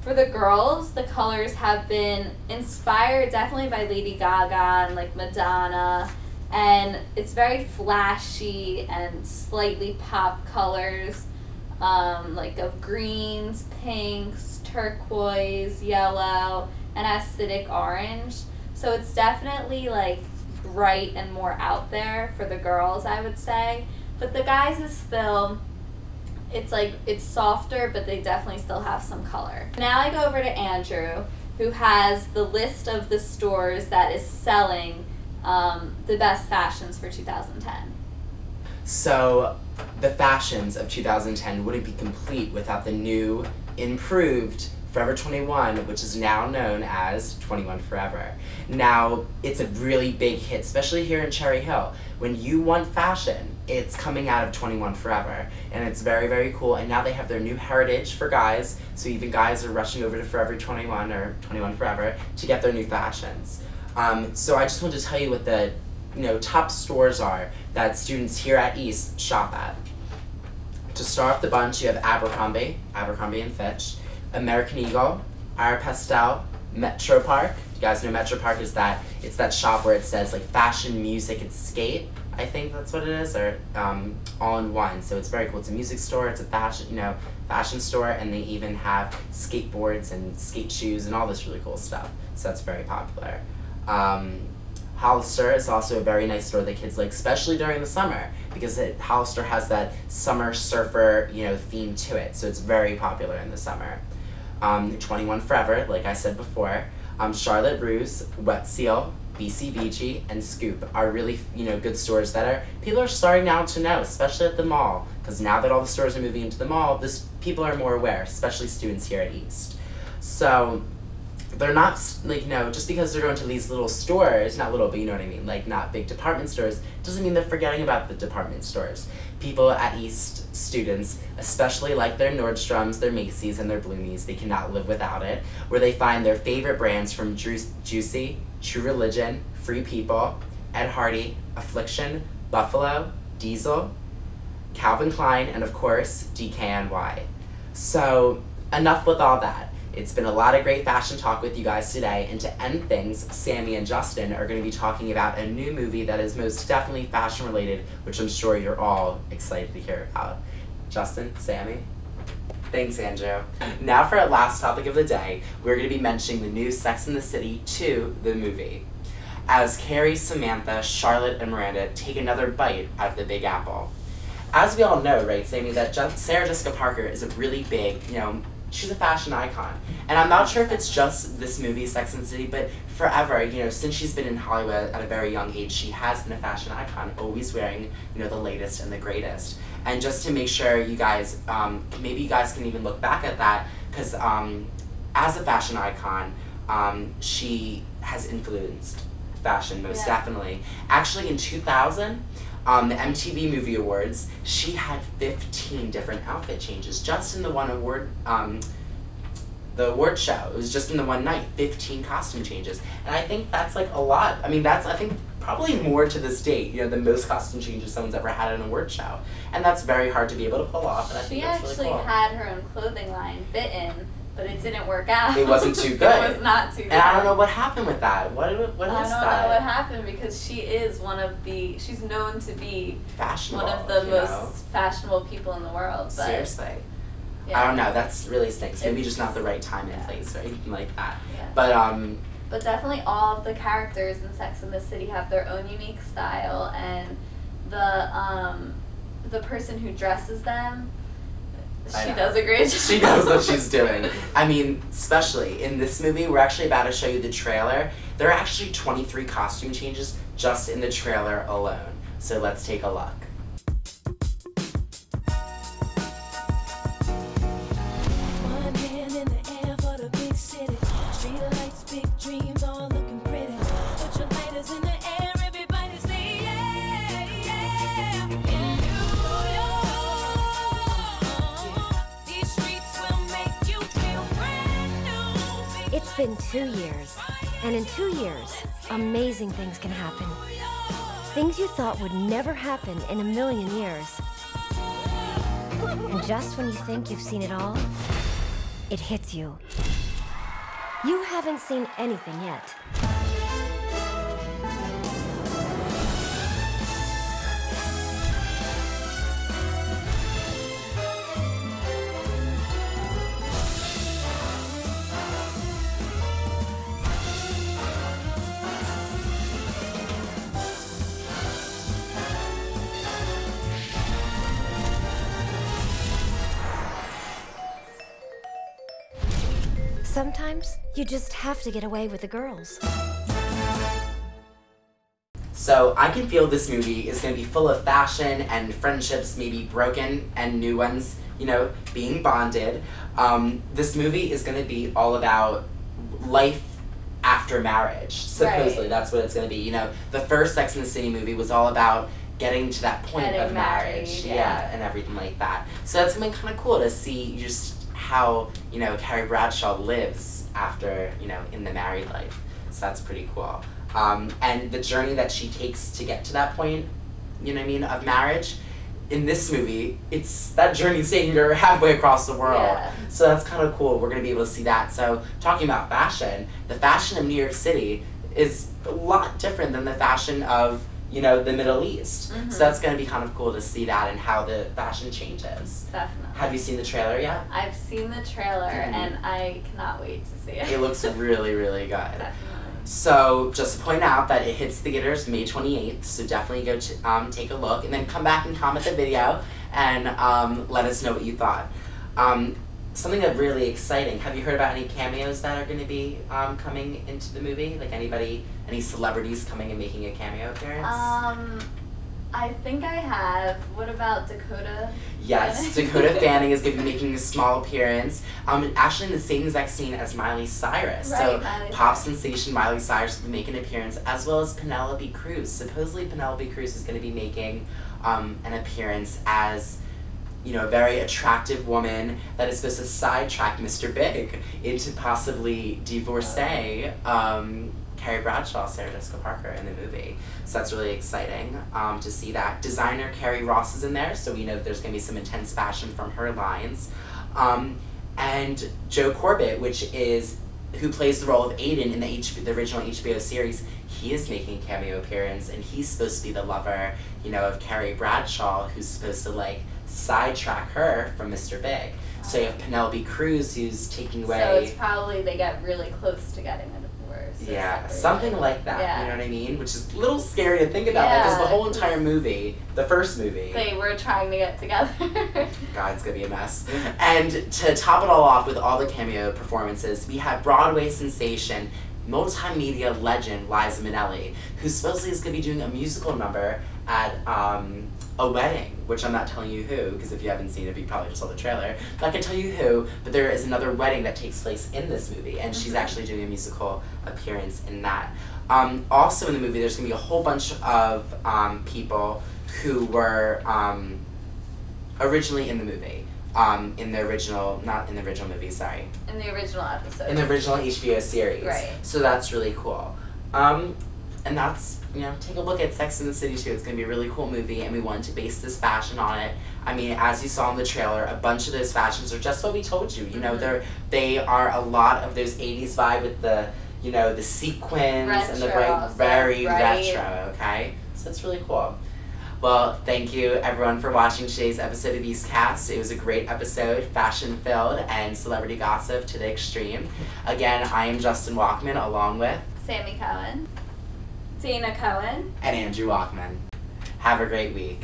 For the girls, the colors have been inspired definitely by Lady Gaga and like Madonna, and it's very flashy and slightly pop colors, like of greens, pinks, turquoise, yellow, and acidic orange. So it's definitely like bright and more out there for the girls, I would say. But the guys is still, it's softer, but they definitely still have some color. Now I go over to Andrew, who has the list of the stores that is selling the best fashions for 2010. So the fashions of 2010 wouldn't be complete without the new, improved Forever 21, which is now known as 21 Forever. Now, it's a really big hit, especially here in Cherry Hill. When you want fashion, it's coming out of 21 Forever, and it's very, very cool. And now they have their new heritage for guys, so even guys are rushing over to Forever 21 or 21 Forever to get their new fashions. So I just wanted to tell you what the top stores are that students here at East shop at. To start off the bunch, you have Abercrombie and Fitch, American Eagle, Aeropostale, Metro Park. You guys know Metro Park is it's that shop where it says like fashion, music, and skate. I think that's what it is, or all in one. So it's very cool. It's a music store, it's a fashion store, and they even have skateboards and skate shoes and all this really cool stuff. So that's very popular. Hollister is also a very nice store that kids like, especially during the summer, because Hollister has that summer surfer theme to it. So it's very popular in the summer. 21 Forever, like I said before, Charlotte Russe, Wet Seal, BCBG, and Scoop are really good stores that people are starting now to know, especially at the mall, because now that all the stores are moving into the mall, people are more aware, especially students here at East. So they're not just because they're going to these little stores, not little, but you know what I mean, like not big department stores, doesn't mean they're forgetting about the department stores. People at East, students, especially like their Nordstroms, their Macy's, and their Bloomies, they cannot live without it, where they find their favorite brands from Juicy, True Religion, Free People, Ed Hardy, Affliction, Buffalo, Diesel, Calvin Klein, and of course, DKNY. So enough with all that. It's been a lot of great fashion talk with you guys today, and to end things, Sammy and Justin are going to be talking about a new movie that is most definitely fashion related, which I'm sure you're all excited to hear about. Justin, Sammy? Thanks, Andrew. Now for our last topic of the day, we're going to be mentioning the new Sex and the City 2, the movie. As Carrie, Samantha, Charlotte, and Miranda take another bite out of the Big Apple. As we all know, right, Sammy, that Sarah Jessica Parker is a really big, she's a fashion icon. And I'm not sure if it's just this movie, Sex and the City, but forever, since she's been in Hollywood at a very young age, she has been a fashion icon, always wearing, the latest and the greatest. And just to make sure you guys, maybe you guys can even look back at that, because as a fashion icon, she has influenced fashion most definitely. Actually, in 2000, the MTV Movie Awards, she had 15 different outfit changes just in the one award, the award show. It was just in the one night, 15 costume changes. And I think that's like a lot. I mean, that's, I think, probably more to this date, the most costume changes someone's ever had at an award show. And that's very hard to be able to pull off, and I think that's really cool. She actually had her own clothing line, Bitten, but it didn't work out. It wasn't too good. It was not too good. And I don't know what happened with that. What is that? I don't know what happened, because she is she's known to be fashionable, one of the most fashionable people in the world. But seriously. Yeah. I don't know, that's really stinks. Maybe just not the right time and place or anything like that. Yeah. But definitely all of the characters in Sex and the City have their own unique style, and the person who dresses them, she does a great job. She knows what she's doing. I mean, especially in this movie, we're actually about to show you the trailer. There are actually 23 costume changes just in the trailer alone. So let's take a look. One hand in the air for the big city. Street lights, big dreams, all looking pretty. Put your lighters in the air, everybody say yeah, yeah. In New York, these streets will make you feel brand new. It's been 2 years, and in 2 years, amazing things can happen. Things you thought would never happen in a million years. And just when you think you've seen it all, it hits you. You haven't seen anything yet. Sometimes you just have to get away with the girls. So I can feel this movie is going to be full of fashion and friendships maybe broken and new ones, you know, being bonded. This movie is going to be all about life after marriage, supposedly. Right. That's what it's going to be. You know, the first Sex and the City movie was all about getting to that point Getting of marriage. married, yeah. And everything like that. So that's going to be kind of cool to see just how, you know, Carrie Bradshaw lives after, you know, in the married life. So that's pretty cool. And the journey that she takes to get to that point, you know what I mean, of marriage, in this movie, it's that journey's taking her halfway across the world. Yeah. So that's kind of cool. We're going to be able to see that. So talking about fashion, the fashion of New York City is a lot different than the fashion of, you know, the Middle East. Mhm. So that's going to be kind of cool to see that and how the fashion changes. Definitely. Have you seen the trailer yet? I've seen the trailer Mhm. and I cannot wait to see it. It looks really, really good. Definitely. So just to point out that it hits theaters May 28th, so definitely go take a look and then come back and comment the video and let us know what you thought. Something that's really exciting, have you heard about any cameos that are going to be coming into the movie? Like any celebrities coming and making a cameo appearance? I think I have. What about Dakota? Yes, Dakota Fanning is going to be making a small appearance. Actually in the same exact scene as Miley Cyrus. Right, So Miley pop Cyrus. sensation Miley Cyrus will be making an appearance, as well as Penelope Cruz. Supposedly Penelope Cruz is going to be making an appearance as, you know, a very attractive woman that is supposed to sidetrack Mr. Big into possibly divorcee Carrie Bradshaw, Sarah Jessica Parker in the movie. So that's really exciting to see that. Designer Carrie Ross is in there, so we know that there's going to be some intense fashion from her lines. And Joe Corbett, who plays the role of Aiden in the original HBO series, he is making a cameo appearance, and he's supposed to be the lover, you know, of Carrie Bradshaw, who's supposed to, like, sidetrack her from Mr. Big. So you have Penelope Cruz, who's taking away... So it's probably they get really close to getting a divorce. or Yeah, separated. something like that, Yeah. you know what I mean? Which is a little scary to think about, because the Yeah. whole entire movie, the first movie, They were trying to get together. God, it's gonna be a mess. And to top it all off with all the cameo performances, we have Broadway sensation, multimedia legend Liza Minnelli, who supposedly is gonna be doing a musical number at a wedding, which I'm not telling you who, because if you haven't seen it, you probably just saw the trailer. But I can tell you who, but there is another wedding that takes place in this movie, and she's actually doing a musical appearance in that. Also in the movie, there's going to be a whole bunch of people who were originally in the movie. Not in the original movie, sorry. In the original episode. In the original HBO series. Right. So that's really cool. And that's, you know, take a look at Sex and the City 2. It's going to be a really cool movie, and we wanted to base this fashion on it. I mean, as you saw in the trailer, a bunch of those fashions are just what we told you. You know, they are a lot of those 80s vibe with the, you know, the sequins and the Retro, very right? retro, okay? So it's really cool. Well, thank you everyone for watching today's episode of East Cast. It was a great episode, fashion-filled and celebrity gossip to the extreme. Again, I am Justin Walkman, along with Sammy Cohen. Dana Cohen. and Andrew Walkman. Have a great week.